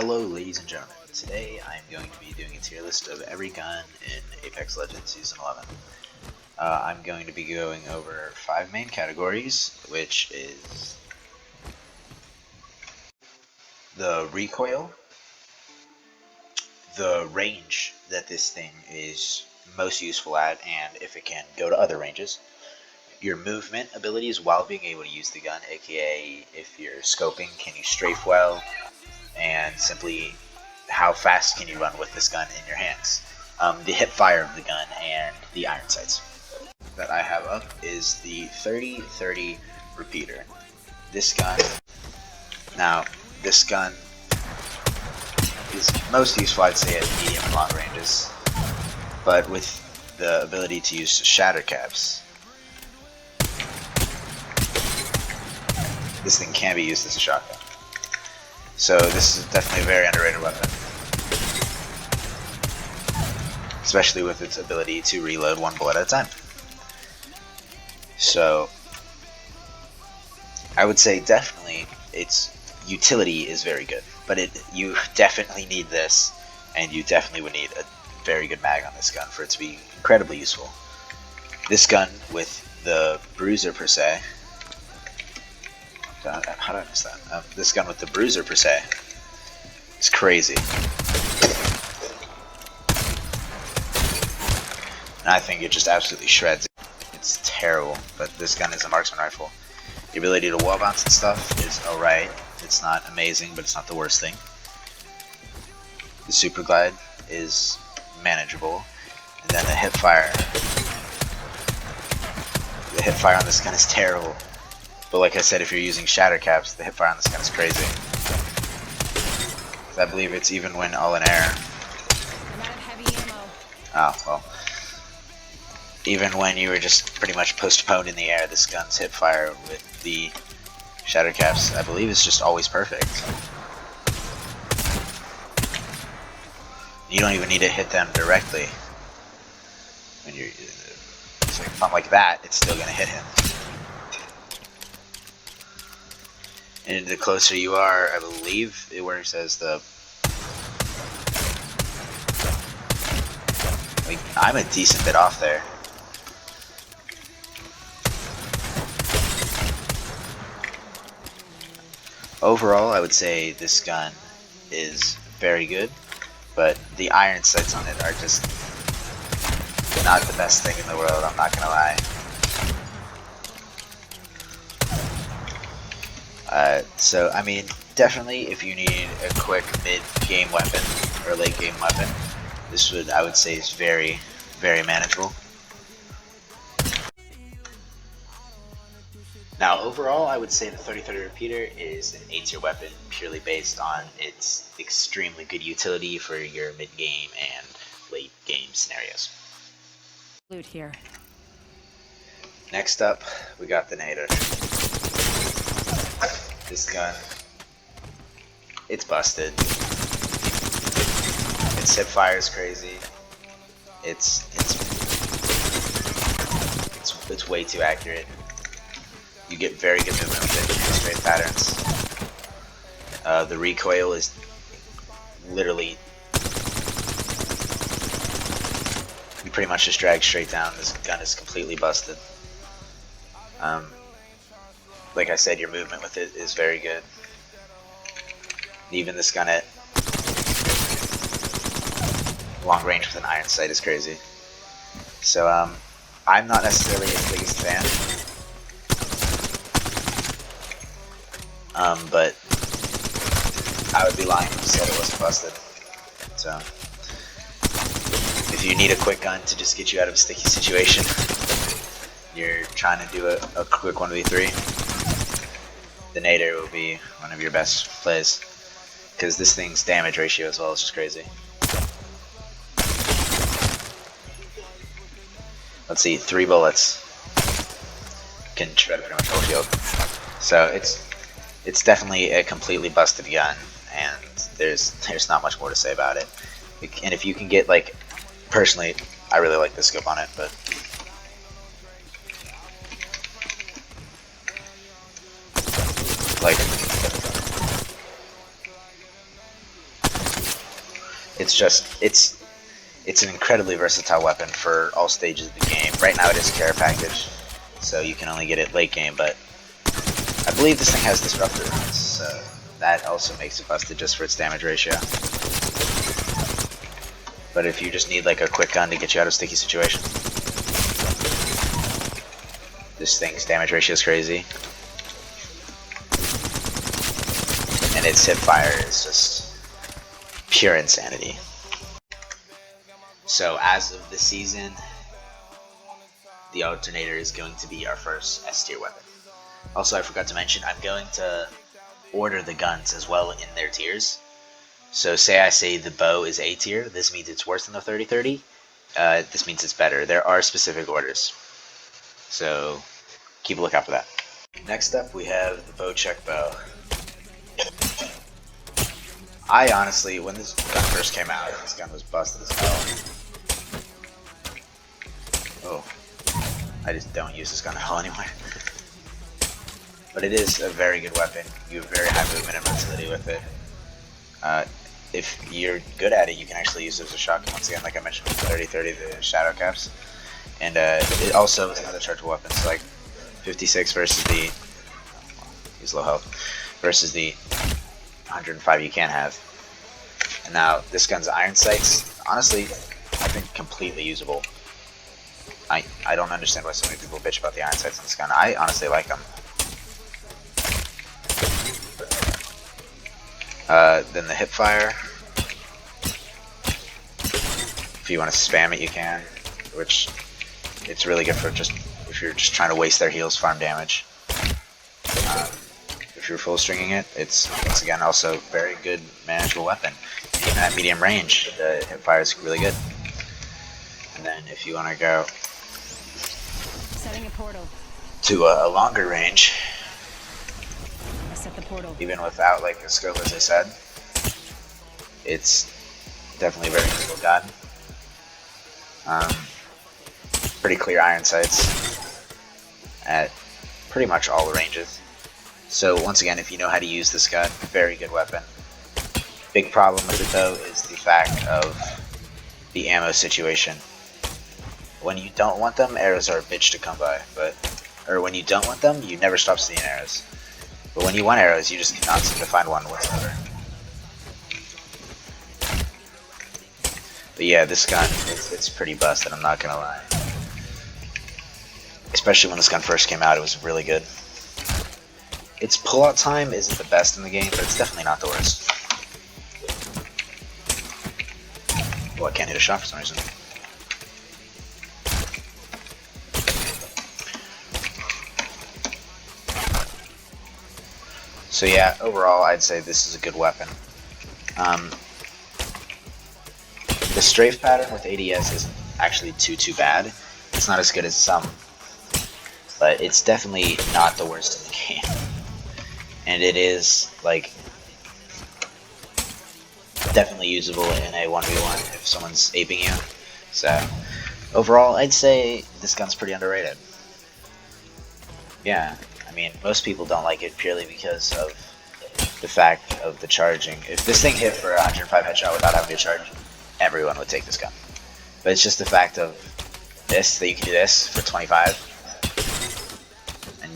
Hello ladies and gentlemen, today I'm going to be doing a tier list of every gun in Apex Legends Season 11. I'm going to be going over 5 main categories, which is the recoil, the range that this thing is most useful at, and if it can go to other ranges, your movement abilities while being able to use the gun, aka if you're scoping, can you strafe well, and simply how fast can you run with this gun in your hands. The hip fire of the gun and the iron sights. That I have up is the 30-30 repeater. This gun is most useful, I'd say, at medium and long ranges, but with the ability to use shatter caps, this thing can be used as a shotgun. So this is definitely a very underrated weapon, especially with its ability to reload one bullet at a time. So I would say definitely its utility is very good, but you definitely need this, and you definitely would need a very good mag on this gun for it to be incredibly useful. This gun with the bruiser per se, how did I miss that? This gun with the bruiser per se is crazy. And I think it just absolutely shreds. It's terrible, but this gun is a marksman rifle. The ability to wall bounce and stuff is alright. It's not amazing, but it's not the worst thing. The super glide is manageable. And then the hip fire. The hip fire on this gun is terrible. But like I said, if you're using shatter caps, the hip fire on this gun is crazy. I believe it's even when all in air. Oh, well. Even when you were just pretty much postponed in the air, this gun's hip fire with the shatter caps, I believe, is just always perfect. You don't even need to hit them directly. When you're something like that, it's still gonna hit him. And the closer you are, I believe, where it says the... I'm a decent bit off there. Overall, I would say this gun is very good, but the iron sights on it are just not the best thing in the world, I'm not gonna lie. So, I mean, definitely if you need a quick mid-game weapon or late-game weapon, this would, I would say, is very, very manageable. Now, overall, I would say the 30-30 repeater is an A-tier weapon purely based on its extremely good utility for your mid-game and late-game scenarios. Loot here. Next up, we got the Nader. This gun, it's busted. Its hip fire is crazy. It's way too accurate. You get very good movement with it in straight patterns. The recoil is literally, you pretty much just drag straight down. This gun is completely busted. Like I said, your movement with it is very good. Even this gun at long range with an iron sight is crazy. So I'm not necessarily its biggest fan. But I would be lying if I said it wasn't busted. So if you need a quick gun to just get you out of a sticky situation, you're trying to do a quick 1v3, the Nader will be one of your best plays, because this thing's damage ratio as well is just crazy. Let's see, 3 bullets can shred pretty much whole field. So it's definitely a completely busted gun, and there's not much more to say about it. And if you can get, like, personally, I really like the scope on it, but like It's an incredibly versatile weapon for all stages of the game. Right now it is a care package, so you can only get it late game, but I believe this thing has disruptor runs, so that also makes it busted just for its damage ratio. But if you just need like a quick gun to get you out of sticky situations, this thing's damage ratio is crazy. And its hip fire is just pure insanity. So as of this season, the alternator is going to be our first S tier weapon. Also, I forgot to mention, I'm going to order the guns as well in their tiers. So say I say the bow is A tier, this means it's worse than the 30-30. This means it's better. There are specific orders. So keep a lookout for that. Next up, we have the bow check bow. I honestly, when this gun first came out, this gun was busted as hell. Oh, I just don't use this gun at all anymore. But it is a very good weapon. You have very high movement and versatility with it. If you're good at it, you can actually use it as a shotgun. Once again, like I mentioned, with 30-30, the shadow caps. And it also is another chargeable weapon. So like 56 versus the, he's low health, versus the 105 you can have. And now this gun's iron sights, honestly, I think completely usable. I don't understand why so many people bitch about the iron sights on this gun. I honestly like them. Then the hip fire. If you want to spam it, you can, which it's really good for just if you're just trying to waste their heals, farm damage. If you're full stringing it, it's once again also very good manageable weapon. And even at medium range, the hip fire is really good. And then if you want to go Setting a portal. to a longer range, I set the portal. even without like a scope, as I said, it's definitely a very useful gun. Pretty clear iron sights at pretty much all the ranges. So once again, if you know how to use this gun, very good weapon. Big problem with it though is the fact of the ammo situation. When you don't want them, arrows are a bitch to come by, or when you don't want them, you never stop seeing arrows. But when you want arrows, you just cannot seem to find one whatsoever. But yeah, this gun, it's pretty busted, I'm not gonna lie. Especially when this gun first came out, it was really good. Its pullout time isn't the best in the game, but it's definitely not the worst. Oh, I can't hit a shot for some reason. So yeah, overall, I'd say this is a good weapon. The strafe pattern with ADS isn't actually too bad. It's not as good as some, but it's definitely not the worst in the game. And it is, like, definitely usable in a 1v1 if someone's aping you. So, overall, I'd say this gun's pretty underrated. Yeah, I mean, most people don't like it purely because of the fact of the charging. If this thing hit for a 105 headshot without having to charge, everyone would take this gun. But it's just the fact of this, that you can do this for 25, and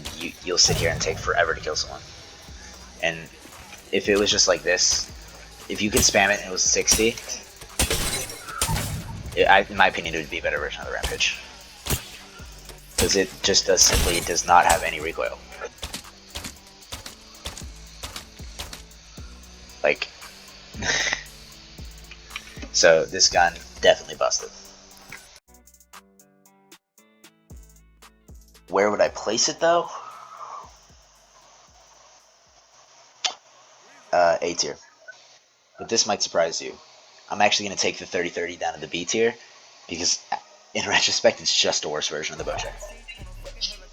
you'll sit here and take forever to kill someone. And if it was just like this, if you could spam it and it was 60, in my opinion, it would be a better version of the Rampage. Because it just simply does not have any recoil. Like, so this gun definitely busted. Where would I place it though? A tier. But this might surprise you. I'm actually going to take the 30-30 down to the B tier, because in retrospect it's just a worse version of the Bowcheck.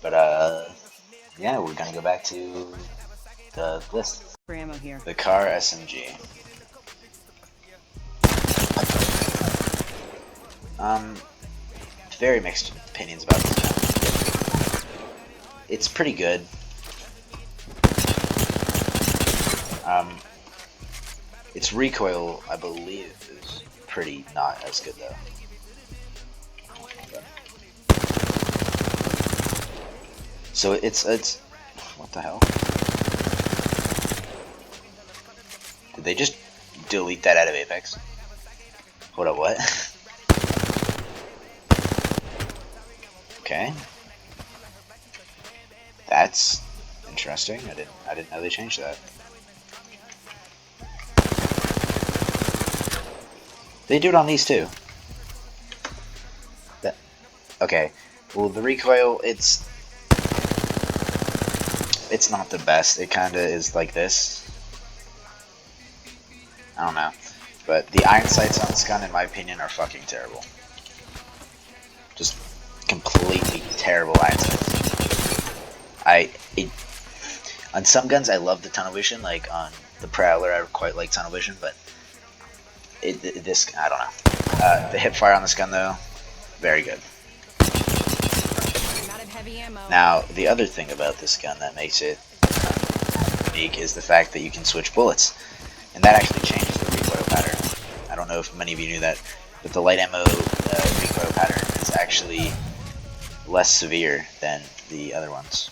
But yeah, we're going to go back to the list. For ammo here. The car SMG. Very mixed opinions about this gun. It's pretty good. Its recoil, I believe, is pretty not as good though. So it's what the hell? Did they just delete that out of Apex? Hold up, what? Okay. That's interesting. I didn't know they changed that. They do it on these too. That, okay. Well, the recoil, it's not the best. It kind of is like this. I don't know. But the iron sights on this gun, in my opinion, are fucking terrible. Just completely terrible iron sights. On some guns, I love the tunnel vision. Like on the Prowler, I quite like tunnel vision, but this, I don't know. The hip fire on this gun, though, very good. Now, the other thing about this gun that makes it unique is the fact that you can switch bullets. And that actually changes the recoil pattern. I don't know if many of you knew that, but the light ammo recoil pattern is actually less severe than the other ones.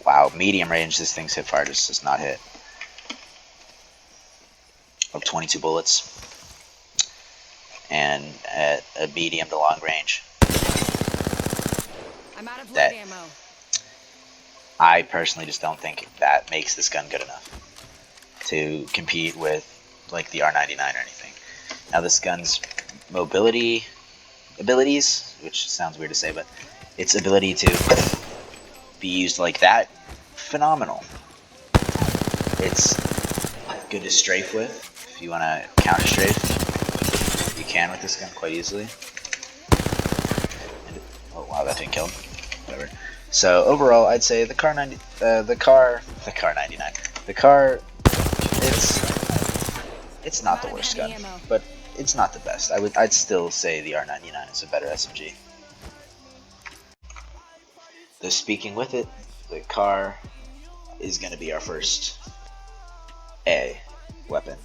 Wow, medium range, this thing's hip fire just does not hit. Of 22 bullets. And at a medium to long range. I'm out of light ammo. I personally just don't think that makes this gun good enough to compete with like the R99 or anything. Now this gun's mobility abilities, which sounds weird to say, but its ability to be used like that, phenomenal. It's good to strafe with. If you want to counter strafe, you can with this gun quite easily. And, oh wow, that didn't kill him. Whatever. So overall, I'd say the car 99, it's not the worst gun, but it's not the best. I'd still say the R99 is a better SMG. Though speaking with it, the car is going to be our first A weapon.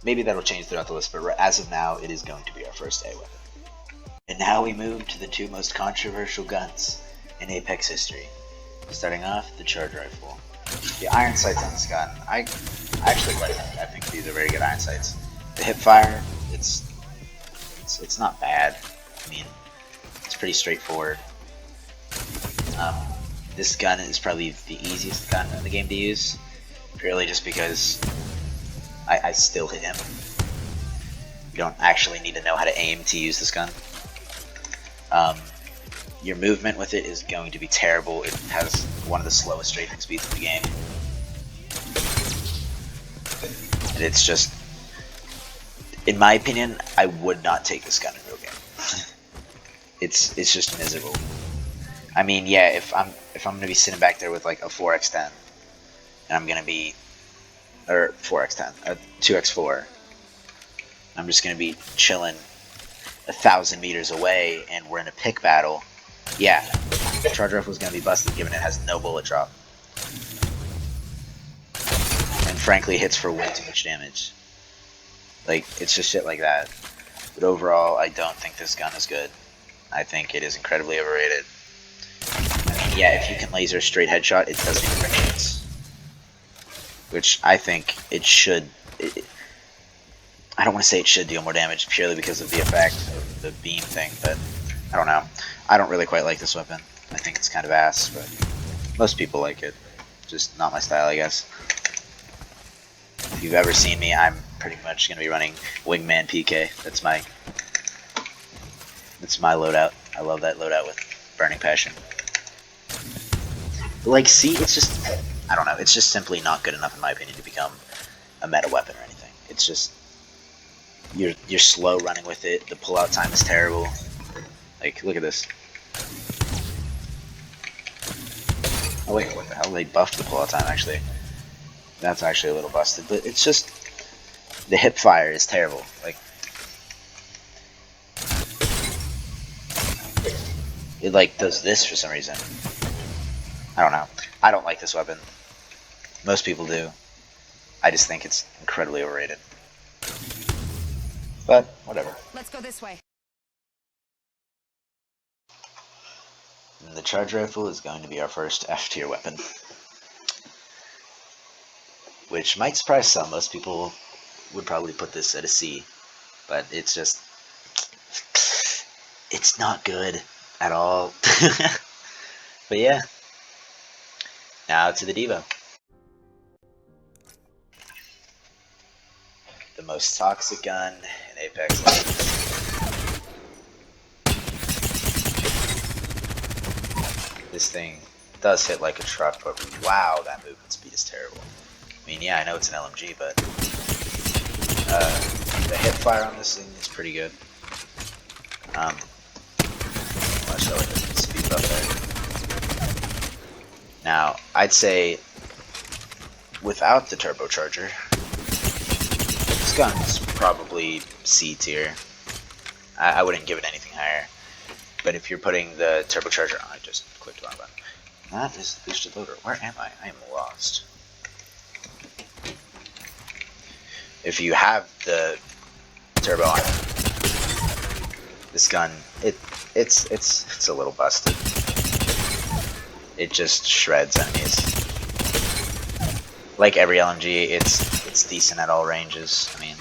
Maybe that'll change throughout the list, but as of now, it is going to be our first A weapon. And now we move to the two most controversial guns in Apex history. Starting off, the charge rifle. The iron sights on this gun, I actually like them. I think these are very good iron sights. The hip fire, it's not bad. I mean, it's pretty straightforward. This gun is probably the easiest gun in the game to use, purely just because I still hit him. You don't actually need to know how to aim to use this gun. Your movement with it is going to be terrible. It has one of the slowest strafing speeds in the game. And it's just, in my opinion, I would not take this gun in real game. It's just miserable. I mean, yeah, if I'm gonna be sitting back there with like a 4x10, and I'm gonna be, or 4x10, a 2x4, I'm just gonna be chilling 1,000 meters away, and we're in a pick battle. Yeah, the charge rifle is gonna be busted, given it has no bullet drop, and frankly, hits for way too much damage. Like, it's just shit like that. But overall, I don't think this gun is good. I think it is incredibly overrated. Yeah, if you can laser a straight headshot, it doesn't even make sense. Which I think it should. I don't want to say it should deal more damage purely because of the effect of the beam thing, but I don't know. I don't really quite like this weapon. I think it's kind of ass, but most people like it. Just not my style, I guess. If you've ever seen me, I'm pretty much going to be running Wingman PK. That's my loadout. I love that loadout with Burning Passion. Like, see, it's just, I don't know, it's just simply not good enough in my opinion to become a meta weapon or anything. It's just, you're slow running with it, the pullout time is terrible. Like, look at this. Oh wait, what the hell, they buffed the pullout time actually. That's actually a little busted, but it's just, the hip fire is terrible. Like, it like does this for some reason. I don't know. I don't like this weapon. Most people do. I just think it's incredibly overrated. But whatever. Let's go this way. And the charge rifle is going to be our first F tier weapon. Which might surprise some. Most people would probably put this at a C. But it's just... it's not good at all. But yeah. Now to the Devo. The most toxic gun in Apex Legends. This thing does hit like a truck, but wow, that movement speed is terrible. I mean, yeah, I know it's an LMG, but the hip fire on this thing is pretty good. I'll show it the speed up there. Now, I'd say without the turbocharger, this gun's probably C tier. I wouldn't give it anything higher. But if you're putting the turbocharger on, I just clicked the wrong button. That is the boosted loader. Where am I? I am lost. If you have the turbo on, this gun, it's a little busted. It just shreds enemies. Like every LMG, it's decent at all ranges. I mean,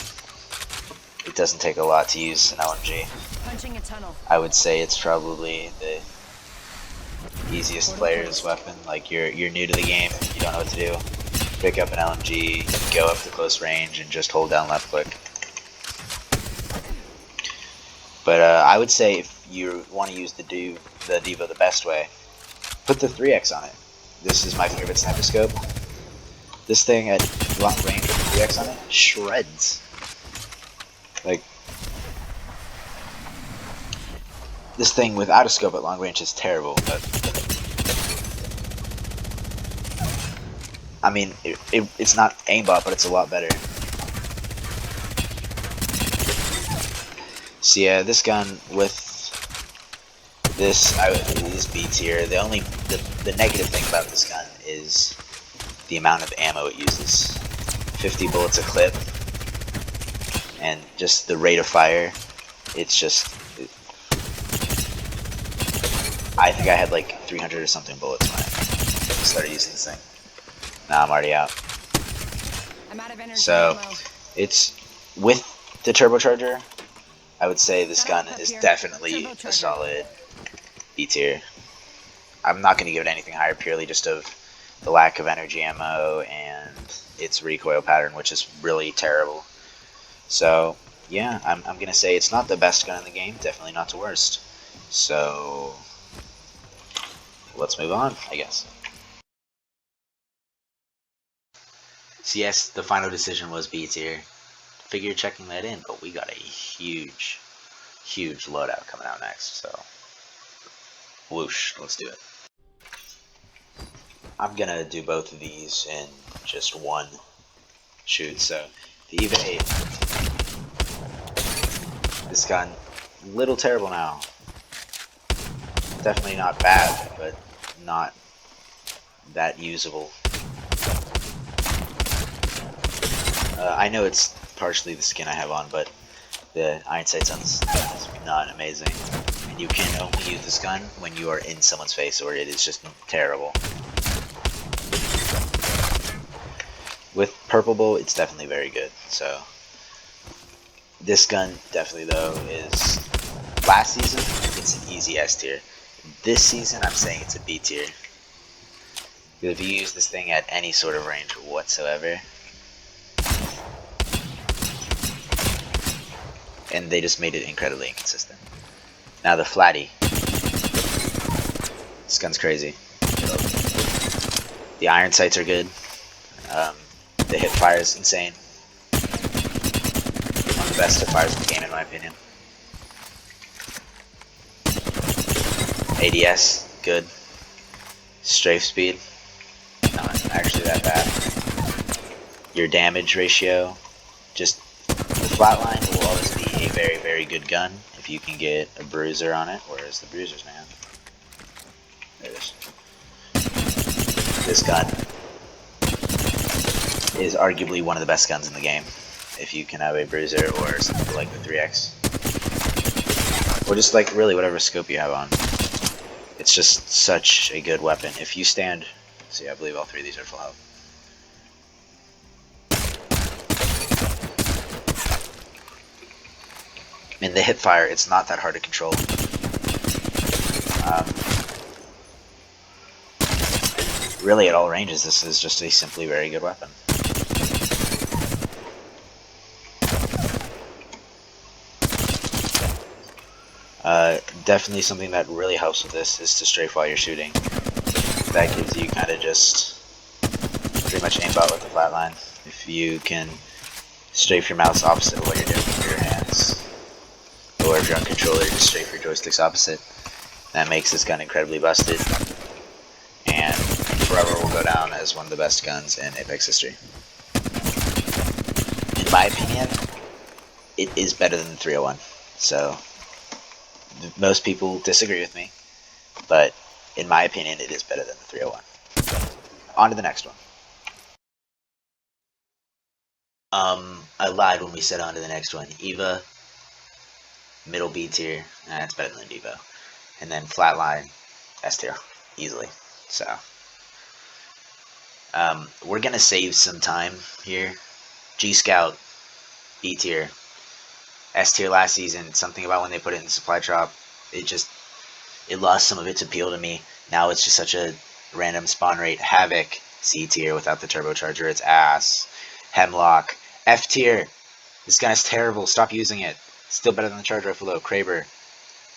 it doesn't take a lot to use an LMG. Punching a tunnel. I would say it's probably the easiest player's weapon. Like you're new to the game, you don't know what to do. Pick up an LMG, go up to close range, and just hold down left click. But I would say if you want to use the Devo the best way, put the 3x on it. This is my favorite sniper scope. This thing at long range with 3x on it shreds. Like, this thing without a scope at long range is terrible, but I mean, it's not aimbot, but it's a lot better. So yeah, this gun with this, is B tier. The negative thing about this gun is the amount of ammo it uses. 50 bullets a clip, and just the rate of fire. It's just, I think I had like 300 or something bullets when I started using this thing. Now I'm already out. I'm out of energy. So it's with the turbocharger, I would say this gun is definitely a solid B tier. I'm not going to give it anything higher purely just of the lack of energy ammo and its recoil pattern, which is really terrible. So yeah, I'm going to say it's not the best gun in the game, definitely not the worst. So let's move on, I guess. So yes, the final decision was B tier. Figure checking that in, but we got a huge loadout coming out next, so whoosh, let's do it. I'm gonna do both of these in just one shoot. So the EVA 8, this gun, little terrible now. Definitely not bad, but not that usable. I know it's partially the skin I have on, but the iron sights on this gun is not amazing. And you can only use this gun when you are in someone's face, or it is just terrible. With purple bow, it's definitely very good. So this gun definitely though is, last season it's an easy S tier. This season I'm saying it's a B tier. Because if you use this thing at any sort of range whatsoever, and they just made it incredibly inconsistent. Now the flatty. This gun's crazy. The iron sights are good. The hip fire is insane. One of the best hip fires in the game in my opinion. ADS, good. Strafe speed, not actually that bad. Your damage ratio, just the flatline will always be a very, very good gun if you can get a bruiser on it. Where's the bruisers, man? There it is. This gun, is arguably one of the best guns in the game. If you can have a bruiser or something like the 3X. Or just like really whatever scope you have on. It's just such a good weapon. If you stand... See, I believe all three of these are full health. In the hip fire, it's not that hard to control. Really, at all ranges, this is just a simply very good weapon. Definitely something that really helps with this is to strafe while you're shooting. That gives you kind of just pretty much aimbot with the flatline. If you can strafe your mouse opposite of what you're doing with your hands, or if you're on controller, just strafe your joysticks opposite. That makes this gun incredibly busted, and forever will go down as one of the best guns in Apex history. In my opinion, it is better than the 301. So, most people disagree with me, but in my opinion, it is better than the 301. On to the next one. I lied when we said on to the next one. Eva, middle B tier, that's better than Devo. And then Flatline, S tier, easily. So, we're gonna save some time here. G Scout, B tier. S tier last season, something about when they put it in the supply drop, it lost some of its appeal to me. Now it's just such a random spawn rate. Havoc, C tier without the turbocharger, it's ass. Hemlock, F tier. This gun is terrible, stop using it. Still better than the charge rifle though. Kraber,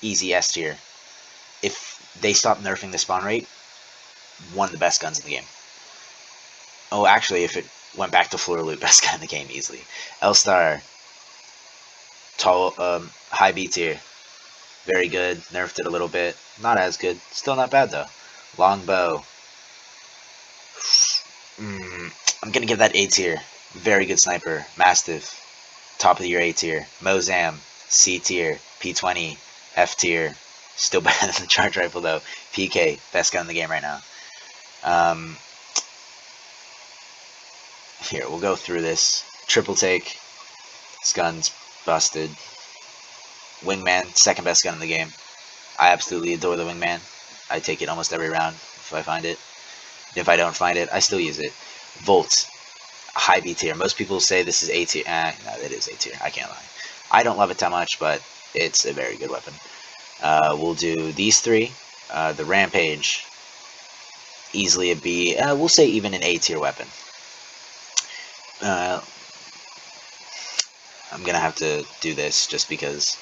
easy S tier. If they stop nerfing the spawn rate, one of the best guns in the game. Oh, actually, if it went back to floor loot, best gun in the game easily. L-Star, tall, high B tier. Very good. Nerfed it a little bit. Not as good. Still not bad though. Longbow. I'm gonna give that A tier. Very good sniper. Mastiff. Top of your A tier. Mozam. C tier. P20. F tier. Still better than the charge rifle though. PK. Best gun in the game right now. Here, we'll go through this. Triple take. This gun's busted. Wingman, second best gun in the game. I absolutely adore the Wingman. I take it almost every round if I find it. If I don't find it, I still use it. Volt, high B tier. Most people say this is A tier. No, it is A tier. I can't lie. I don't love it that much, but it's a very good weapon. We'll do these three. The Rampage, easily a B. We'll say even an A tier weapon. I'm gonna have to do this just because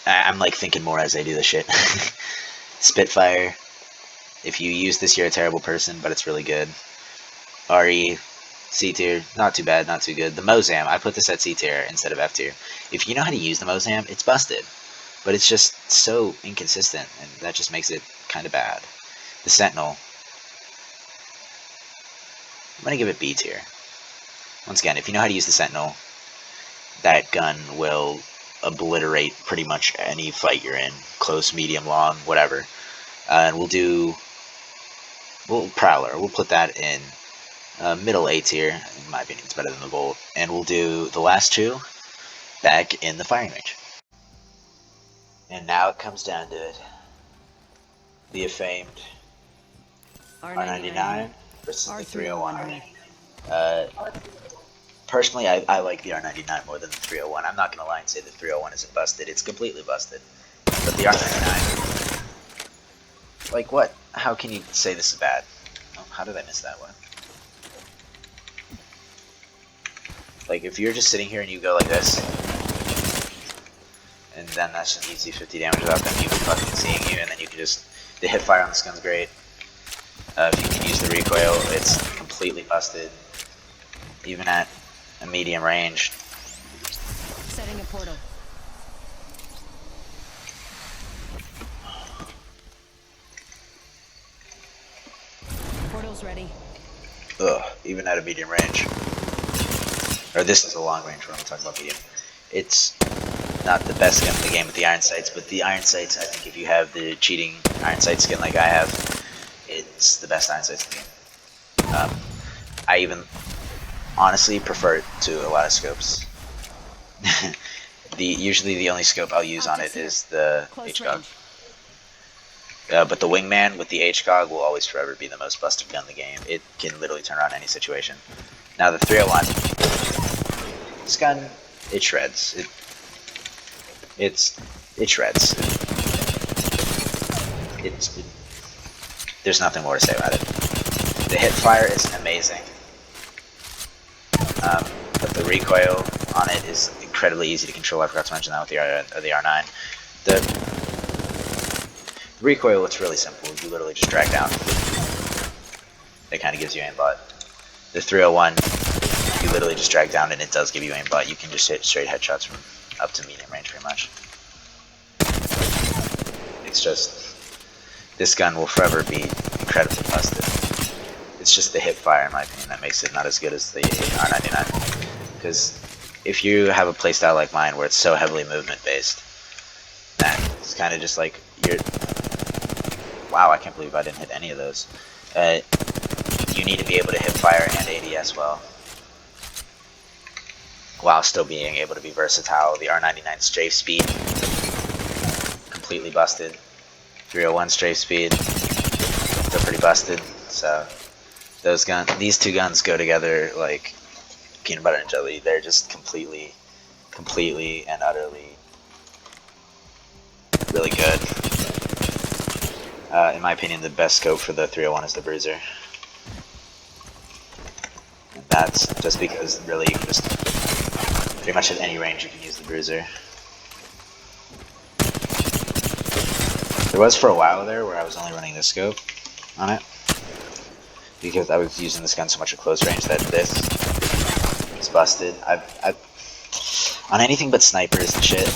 I'm like thinking more as I do this shit. Spitfire. If you use this, you're a terrible person, but it's really good. RE, C tier, not too bad, not too good. The Mozam, I put this at C tier instead of F tier. If you know how to use the Mozam, it's busted, but it's just so inconsistent, and that just makes it kind of bad. The Sentinel, I'm gonna give it B tier. Once again, if you know how to use the Sentinel, that gun will obliterate pretty much any fight you're in, close, medium, long, whatever. And we'll Prowler. We'll put that in middle A tier. In my opinion, it's better than the Volt. And we'll do the last two back in the firing range. And now it comes down to it. The famed R99 versus the 301. Personally, I like the R99 more than the 301. I'm not going to lie and say the 301 isn't busted. It's completely busted. But the R99... Like, what? How can you say this is bad? Oh, how did I miss that one? Like, if you're just sitting here and you go like this, and then that's an easy 50 damage without them even fucking seeing you, and then you can just... The hip fire on this gun's great. If you can use the recoil, it's completely busted. Even at a medium range. Setting a portal. Portal's ready. Ugh, even at a medium range. Or this is a long range when I'm talking about medium. It's not the best gun in the game with the iron sights, but the iron sights, I think if you have the cheating iron sight skin like I have, it's the best iron sights in the game. I even honestly prefer it to a lot of scopes. Usually the only scope I'll use on it is the HCOG. But the Wingman with the HCOG will always forever be the most busted gun in the game. It can literally turn around any situation. Now the 301, this gun, it shreds. It shreds. There's nothing more to say about it. The hip fire is amazing, but the recoil on it is incredibly easy to control. I forgot to mention that with the R9. The recoil, it's really simple. You literally just drag down. It kind of gives you aimbot. The 301, you literally just drag down and it does give you aimbot. You can just hit straight headshots from up to medium range pretty much. It's just, this gun will forever be incredibly busted. It's just the hip fire, in my opinion, that makes it not as good as the R99. Because if you have a playstyle like mine where it's so heavily movement based, that it's kind of just like you're. Wow, I can't believe I didn't hit any of those. You need to be able to hip fire and ADS well, while still being able to be versatile. The R99 strafe speed, completely busted. 301 strafe speed, still pretty busted. So these two guns go together like peanut butter and jelly. They're just completely and utterly really good. In my opinion, the best scope for the 301 is the Bruiser. And that's just because really you can just pretty much at any range you can use the Bruiser. There was for a while there where I was only running this scope on it, because I was using this gun so much at close range that this is busted. I've on anything but snipers and shit,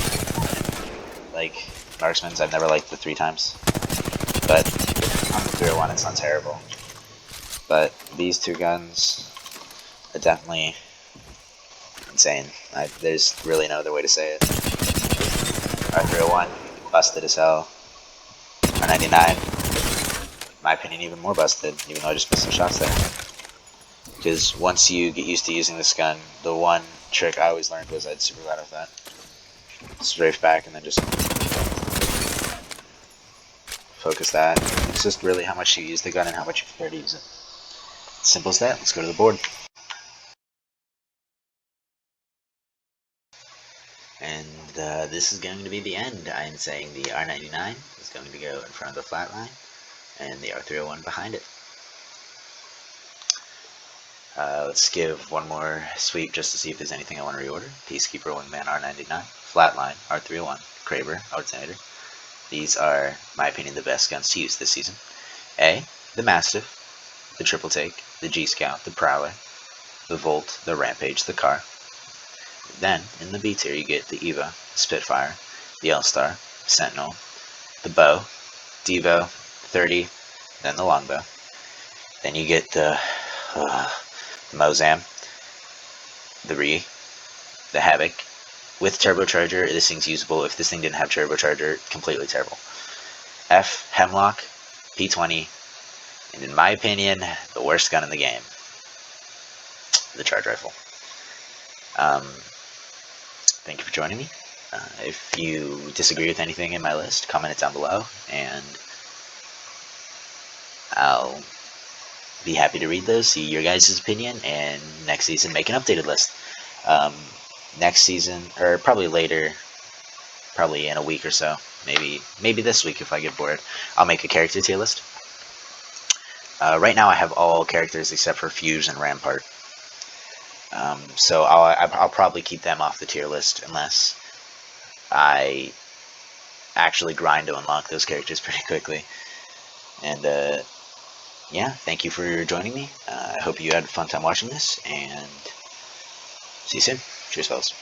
like marksmans, I've never liked the 3 times. But on the 301 it's not terrible. But these two guns are definitely insane. There's really no other way to say it. R301, busted as hell. R99, in my opinion, even more busted, even though I just missed some shots there. Because once you get used to using this gun, the one trick I always learned was I'd super glad with that. Strafe back and then just focus that. It's just really how much you use the gun and how much you prefer to use it. Simple as that. Let's go to the board. And this is going to be the end. I am saying the R99 is going to go in front of the flatline, and the R301 behind it. Let's give one more sweep just to see if there's anything I want to reorder. Peacekeeper, Wingman, R99, Flatline, R301, Kraber, Nader. These are, in my opinion, the best guns to use this season. A, the Mastiff, the Triple Take, the G-Scout, the Prowler, the Volt, the Rampage, the Car. Then, in the B tier, you get the Eva, Spitfire, the L-Star, Sentinel, the Bow, Devo, 30, then the Longbow. Then you get the Mozam, the Re, the Havoc. With turbocharger, this thing's usable. If this thing didn't have turbocharger, completely terrible. F, Hemlock, P20, and in my opinion, the worst gun in the game, the charge rifle. Thank you for joining me. If you disagree with anything in my list, comment it down below, and I'll be happy to read those, see your guys' opinion, and next season make an updated list. Next season, or probably later, probably in a week or so, maybe this week if I get bored, I'll make a character tier list. Right now I have all characters except for Fuse and Rampart. So I'll probably keep them off the tier list unless I actually grind to unlock those characters pretty quickly. And yeah, thank you for joining me. I hope you had a fun time watching this, and see you soon. Cheers, fellas.